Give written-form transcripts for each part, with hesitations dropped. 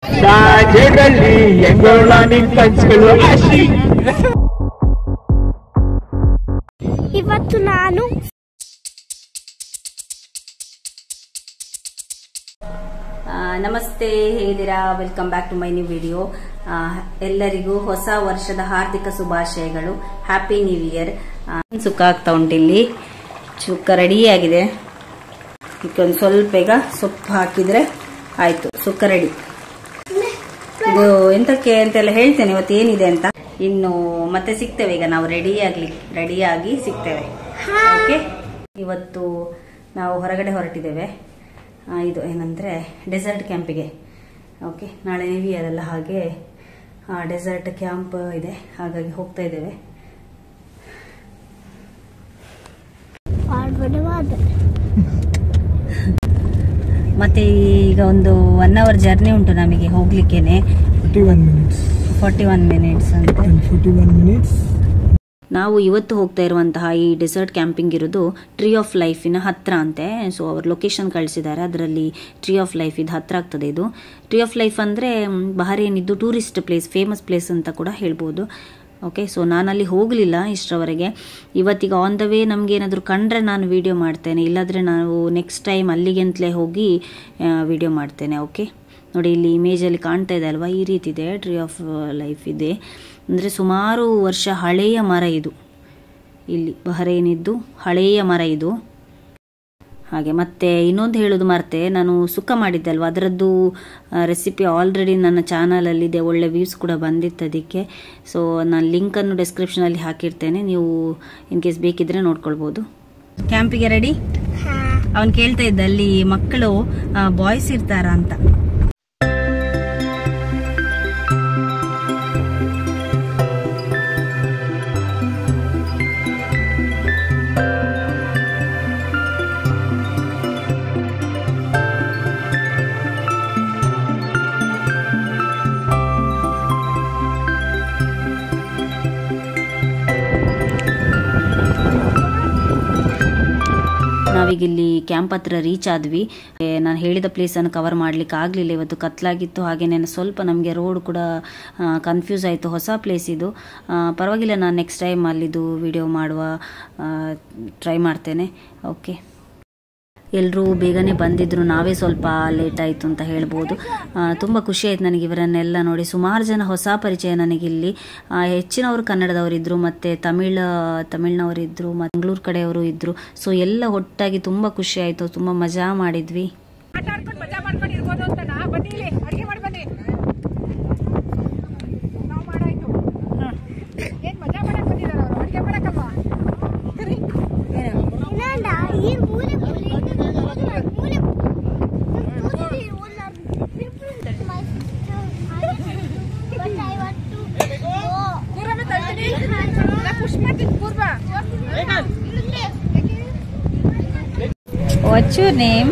ರಾಜ್ಯದಲ್ಲಿ ಹೆಂಗೋಳ ನಿನ್ ಕನ್ಸುಗಳು ಆಶಿ. ಇವತ್ತು ನಾನು ನಮಸ್ತೆ, ಹೇಗಿದ್ದೀರಾ? Welcome back to my new video. ಎಲ್ಲರಿಗೂ ಹೊಸ ವರ್ಷದ ಹಾರ್ದಿಕ ಶುಭಾಶಯಗಳು. Happy new year. ಸುಕ್ಕ ಆಗ್ತಾ ಉಂಟಿಲ್ಲಿ, ಚುಕ್ಕ ರೆಡಿ ಆಗಿದೆ. ಒಂದು ಸ್ವಲ್ಪ ಈಗ ಸೊಪ್ಪು ಹಾಕಿದ್ರೆ ಆಯ್ತು, ಸುಕ್ಕ ರೆಡಿ. ಇದು ಎಂತಕ್ಕೆ ಅಂತೆಲ್ಲ ಹೇಳ್ತೇನೆ ಇವತ್ತು ಏನಿದೆ ಅಂತ. ಇನ್ನು ಮತ್ತೆ ಸಿಗ್ತೇವೆ, ಈಗ ನಾವು ರೆಡಿಯಾಗಿ ಸಿಗ್ತೇವೆ. ಓಕೆ, ಇವತ್ತು ನಾವು ಹೊರಗಡೆ ಹೊರಟಿದ್ದೇವೆ. ಇದು ಏನಂದ್ರೆ ಡೆಸರ್ಟ್ ಕ್ಯಾಂಪಿಗೆ. ಓಕೆ, ನಾಳೆ ನೇವಿ ಅದೆಲ್ಲ, ಹಾಗೆ ಡೆಸರ್ಟ್ ಕ್ಯಾಂಪ್ ಇದೆ, ಹಾಗಾಗಿ ಹೋಗ್ತಾ ಇದ್ದೇವೆ. ಮತ್ತೆ ಈಗ ಒಂದು 1 hour ಜರ್ನಿ ಉಂಟು ನಮಗೆ ಹೋಗ್ಲಿಕ್ಕೇನೆ. 41 ಮಿನಿಟ್ಸ್ ಅಂತ. 41 ಮಿನಿಟ್ಸ್. ನಾವು ಇವತ್ತು ಹೋಗ್ತಾ ಇರುವಂತಹ ಈ ಡೆಸರ್ಟ್ ಕ್ಯಾಂಪಿಂಗ್ ಇರೋದು ಟ್ರೀ ಆಫ್ ಲೈಫಿನ ಹತ್ರ ಅಂತೆ. ಸೊ ಅವರು ಲೊಕೇಶನ್ ಕಳಿಸಿದ್ದಾರೆ, ಅದರಲ್ಲಿ ಟ್ರೀ ಆಫ್ ಲೈಫ್ ಇದು ಹತ್ರ ಆಗ್ತದೆ. ಇದು ಟ್ರೀ ಆಫ್ ಲೈಫ್ ಅಂದರೆ ಬಹರೇನಿದ್ದು ಟೂರಿಸ್ಟ್ ಪ್ಲೇಸ್, ಫೇಮಸ್ ಪ್ಲೇಸ್ ಅಂತ ಕೂಡ ಹೇಳ್ಬೋದು. ಓಕೆ, ಸೊ ನಾನಲ್ಲಿ ಹೋಗಲಿಲ್ಲ ಇಷ್ಟರವರೆಗೆ. ಇವತ್ತೀಗ ಆನ್ ದ ವೇ ನಮಗೆ ಏನಾದರೂ ಕಂಡ್ರೆ ನಾನು ವಿಡಿಯೋ ಮಾಡ್ತೇನೆ, ಇಲ್ಲಾಂದರೆ ನಾವು ನೆಕ್ಸ್ಟ್ ಟೈಮ್ ಅಲ್ಲಿಗೆಂತಲೇ ಹೋಗಿ ವಿಡಿಯೋ ಮಾಡ್ತೇನೆ. ಓಕೆ, ನೋಡಿ ಇಲ್ಲಿ ಇಮೇಜಲ್ಲಿ ಕಾಣ್ತಾ ಇದೆ ಅಲ್ವಾ, ಈ ರೀತಿ ಇದೆ ಟ್ರೀ ಆಫ್ ಲೈಫ್ ಇದೆ. ಅಂದರೆ ಸುಮಾರು ವರ್ಷ ಹಳೆಯ ಮರ ಇದು, ಇಲ್ಲಿ ಬಹರೇನಿದ್ದು ಹಳೆಯ ಮರ ಇದು. ಹಾಗೆ ಮತ್ತೆ ಇನ್ನೊಂದು ಹೇಳೋದು ಮರ್ತೆ, ನಾನು ಸುಕ್ಕ ಮಾಡಿದ್ದೆ ಅಲ್ವಾ, ಅದರದ್ದು ರೆಸಿಪಿ ಆಲ್ರೆಡಿ ನನ್ನ ಚಾನಲಲ್ಲಿದೆ, ಒಳ್ಳೆ ವ್ಯೂಸ್ ಕೂಡ ಬಂದಿತ್ತು ಅದಕ್ಕೆ. ಸೊ ನಾನು ಲಿಂಕನ್ನು ಡಿಸ್ಕ್ರಿಪ್ಷನಲ್ಲಿ ಹಾಕಿರ್ತೇನೆ, ನೀವು ಇನ್ ಕೇಸ್ ಬೇಕಿದ್ರೆ ನೋಡ್ಕೊಳ್ಬೋದು. ಕ್ಯಾಂಪಿಗೆ ರೆಡಿ? ಅವನು ಕೇಳ್ತಾ ಇದ್ದ ಅಲ್ಲಿ ಮಕ್ಕಳು ಬಾಯ್ಸ್ ಇರ್ತಾರಾ ಅಂತ. ನಾವೀಗ ಇಲ್ಲಿ ಕ್ಯಾಂಪ್ ಹತ್ರ ರೀಚ್ ಆದ್ವಿ. ನಾನು ಹೇಳಿದ ಪ್ಲೇಸನ್ನು ಕವರ್ ಮಾಡ್ಲಿಕ್ಕೆ ಆಗಲಿಲ್ಲ, ಇವತ್ತು ಕತ್ಲಾಗಿತ್ತು. ಹಾಗೇನೆ ಸ್ವಲ್ಪ ನಮಗೆ ರೋಡ್ ಕೂಡ ಕನ್ಫ್ಯೂಸ್ ಆಯಿತು, ಹೊಸ ಪ್ಲೇಸ್ ಇದು. ಪರವಾಗಿಲ್ಲ, ನಾನು ನೆಕ್ಸ್ಟ್ ಟೈಮ್ ಅಲ್ಲಿದು ವಿಡಿಯೋ ಮಾಡುವ ಟ್ರೈ ಮಾಡ್ತೇನೆ. ಓಕೆ, ಎಲ್ಲರೂ ಬೇಗನೆ ಬಂದಿದ್ರು, ನಾವೇ ಸ್ವಲ್ಪ ಲೇಟ್ ಆಯಿತು ಅಂತ ಹೇಳ್ಬೋದು. ತುಂಬ ಖುಷಿ ಆಯ್ತು ನನಗೆ ಇವರನ್ನೆಲ್ಲ ನೋಡಿ. ಸುಮಾರು ಜನ ಹೊಸ ಪರಿಚಯ ನನಗಿಲ್ಲಿ. ಹೆಚ್ಚಿನವರು ಕನ್ನಡದವರಿದ್ದರು, ಮತ್ತು ತಮಿಳ್ನವರಿದ್ದರು, ಮಂಗಳೂರು ಕಡೆಯವರು ಇದ್ದರು. ಸೊ ಎಲ್ಲ ಒಟ್ಟಾಗಿ ತುಂಬ ಖುಷಿ ಆಯಿತು, ತುಂಬ ಮಜಾ ಮಾಡಿದ್ವಿ. What's your name?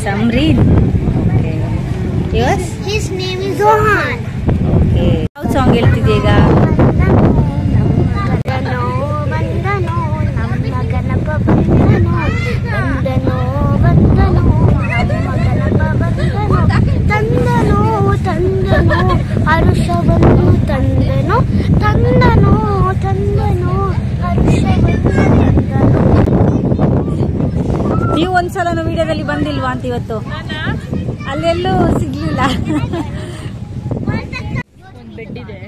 Samreen. Okay. Yours? His name is Zohan. Okay. How song ಹೇಳ್ತಿದ್ದೀಯ ಈಗ? ನೀವು ಒಂದ್ಸಲ ವಿಡಿಯೋದಲ್ಲಿ ಬಂದಿಲ್ವಾ ಅಂತ ಇವತ್ತು? ಅಲ್ಲೆಲ್ಲೂ ಸಿಗ್ಲಿಲ್ಲ. ಬೆಡ್ ಇದೆ.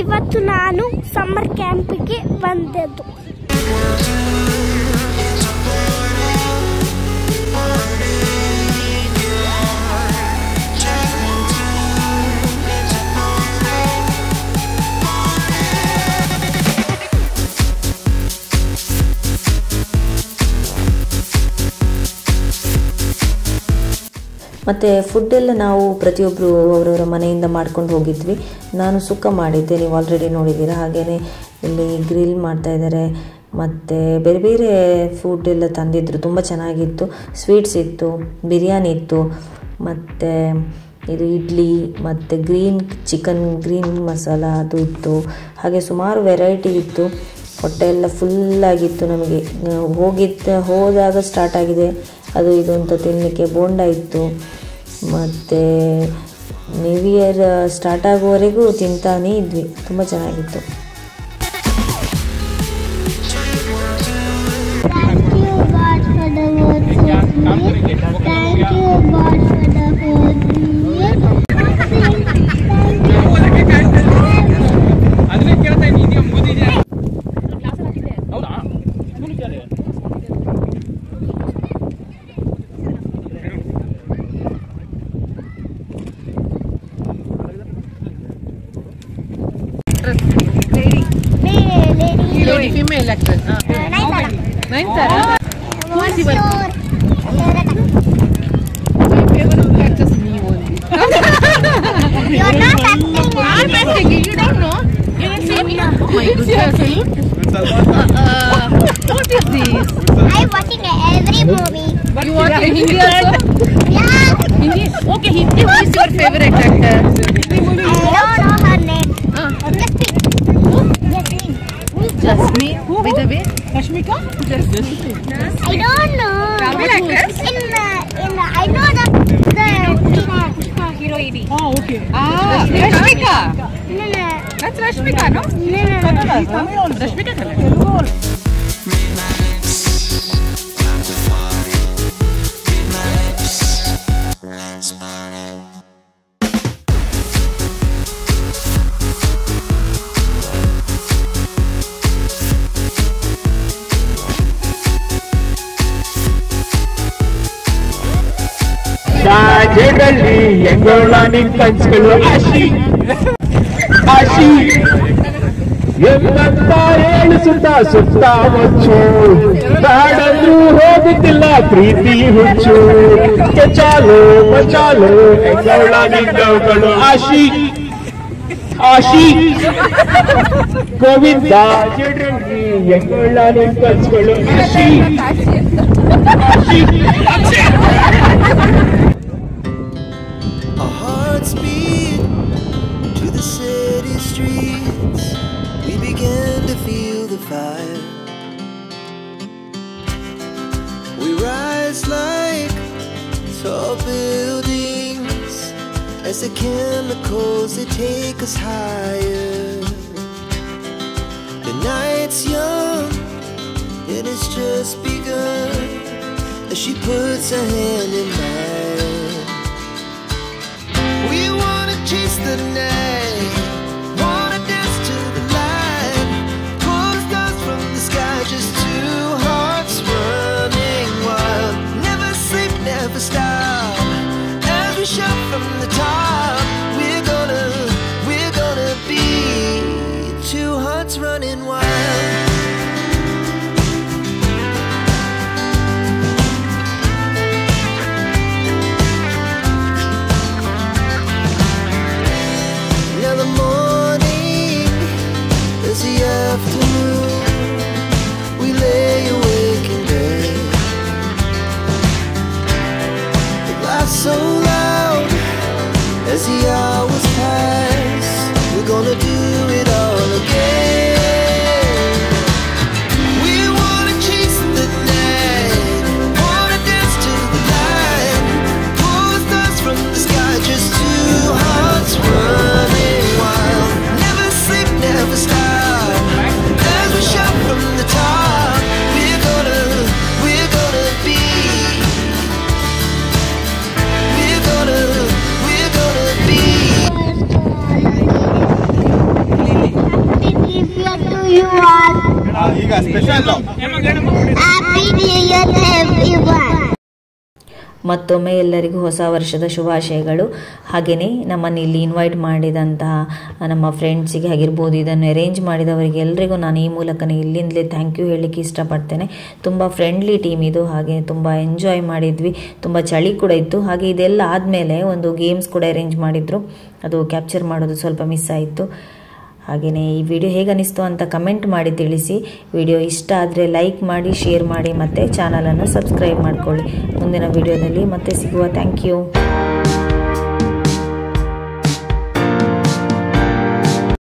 ಇವತ್ತು ನಾನು ಸಮ್ಮರ್ ಕ್ಯಾಂಪಿಗೆ ಬಂದದ್ದು. ಮತ್ತು ಫುಡ್ಡೆಲ್ಲ ನಾವು ಪ್ರತಿಯೊಬ್ಬರು ಅವರವರ ಮನೆಯಿಂದ ಮಾಡ್ಕೊಂಡು ಹೋಗಿದ್ವಿ. ನಾನು ಸುಕ್ಕ ಮಾಡಿದ್ದೆ, ನೀವು ಆಲ್ರೆಡಿ ನೋಡಿದ್ದೀರಾ. ಹಾಗೆಯೇ ಇಲ್ಲಿ ಗ್ರಿಲ್ ಮಾಡ್ತಾಯಿದ್ದಾರೆ ಮತ್ತು ಬೇರೆ ಬೇರೆ ಫುಡ್ ಎಲ್ಲ ತಂದಿದ್ದರು, ತುಂಬ ಚೆನ್ನಾಗಿತ್ತು. ಸ್ವೀಟ್ಸ್ ಇತ್ತು, ಬಿರಿಯಾನಿ ಇತ್ತು, ಮತ್ತು ಇದು ಇಡ್ಲಿ ಮತ್ತು ಗ್ರೀನ್ ಮಸಾಲ ಅದು ಇತ್ತು. ಹಾಗೆ ಸುಮಾರು ವೆರೈಟಿ ಇತ್ತು. ಹೊಟ್ಟೆ ಎಲ್ಲ ಫುಲ್ಲಾಗಿತ್ತು. ನಮಗೆ ಹೋದಾಗ ಸ್ಟಾರ್ಟ್ ಆಗಿದೆ ಅದು ಇದು ಅಂತ ತಿನ್ನಲಿಕ್ಕೆ. ಬೋಂಡ ಇತ್ತು ಮತ್ತು ನ್ಯೂ ಇಯರ್ ಸ್ಟಾರ್ಟ್ ಆಗುವವರೆಗೂ ತಿಂತಾನೇ ಇದ್ವಿ. ತುಂಬ ಚೆನ್ನಾಗಿತ್ತು. Female actress. Nayanthara. Who's your favorite actress? Me only. You're not acting. I'm acting. You don't know. You don't see me. Oh my goodness. What is this? I'm watching every movie. You watch in Hindi also? Yeah. Hindi. Okay, Hindi. Who is your favorite actor? I don't know her name. Jasmine. Who? By the way, Rashmika. Jasmine. I don't know. Tamil actress? I know the heroine. Oh, okay. Rashmika. No. That's Rashmika, no? No. Rashmika. ರಾಜ್ಯದಲ್ಲಿ ಎಂಗೋಳ ನಿನ್ ಕನ್ಸುಗಳು ಆಶಿ ಎಂಬಂತ ಹೇಳು ಸುತ್ತ ಮುಚ್ಚು, ಕಾಡಂದ್ರೂ ಹೋಗುತ್ತಿಲ್ಲ ಪ್ರೀತಿ ಹುಚ್ಚು. ಚಾಲು ಬಚಾಲು ಎಂಗೋಳ ನಿಂಗಗಳು ಆಶಿ ಗೋವಿಂದ ಜಡಲ್ಲಿ ಎಂಗೋಳ ನಿನ್ ಕನ್ಸುಗಳು ಆಶಿ. Our hearts beat to the city streets. We began to feel the fire. We rise like tall buildings as the chemicals they take us higher. The night's young and it's just begun as she puts her hand in mine. We wanna chase the night, wanna dance to the light, pull the stars from the sky, just two hearts running wild. Never sleep, never stop, as we shout from the top. We're gonna be two hearts running wild. We lay awake in bed. It laughs so loud as the hours pass. We're gonna do it all again. We wanna chase the night, wanna dance to the light, pull the stars from the sky, just two hearts running wild. Never sleep, never stop. From the top, we're gonna be. We're gonna be. Happy New Year to you all. Happy New Year to everyone. ಮತ್ತೊಮ್ಮೆ ಎಲ್ಲರಿಗೂ ಹೊಸ ವರ್ಷದ ಶುಭಾಶಯಗಳು. ಹಾಗೆಯೇ ನಮ್ಮನ್ನು ಇಲ್ಲಿ invite ಮಾಡಿದಂತಹ ನಮ್ಮ ಫ್ರೆಂಡ್ಸಿಗೆ ಆಗಿರ್ಬೋದು, ಇದನ್ನು ಅರೇಂಜ್ ಮಾಡಿದವರಿಗೆ ಎಲ್ರಿಗೂ ನಾನು ಈ ಮೂಲಕನೇ ಇಲ್ಲಿಂದಲೇ ಥ್ಯಾಂಕ್ ಯು ಹೇಳಲಿಕ್ಕೆ ಇಷ್ಟಪಡ್ತೇನೆ. ತುಂಬ ಫ್ರೆಂಡ್ಲಿ ಟೀಮ್ ಇದು. ಹಾಗೆ ತುಂಬ ಎಂಜಾಯ್ ಮಾಡಿದ್ವಿ. ತುಂಬ ಚಳಿ ಕೂಡ ಇತ್ತು. ಹಾಗೆ ಇದೆಲ್ಲ ಆದಮೇಲೆ ಒಂದು ಗೇಮ್ಸ್ ಕೂಡ ಅರೇಂಜ್ ಮಾಡಿದ್ರು. ಅದು ಕ್ಯಾಪ್ಚರ್ ಮಾಡೋದು ಸ್ವಲ್ಪ ಮಿಸ್ ಆಯಿತು. ಹಾಗೆಯೇ ಈ ವಿಡಿಯೋ ಹೇಗೆ ಅನಿಸ್ತು ಅಂತ ಕಮೆಂಟ್ ಮಾಡಿ ತಿಳಿಸಿ. ವಿಡಿಯೋ ಇಷ್ಟ ಆದರೆ ಲೈಕ್ ಮಾಡಿ, ಶೇರ್ ಮಾಡಿ ಮತ್ತು ಚಾನಲನ್ನು ಸಬ್ಸ್ಕ್ರೈಬ್ ಮಾಡಿಕೊಳ್ಳಿ. ಮುಂದಿನ ವಿಡಿಯೋದಲ್ಲಿ ಮತ್ತೆ ಸಿಗುವ. Thank you.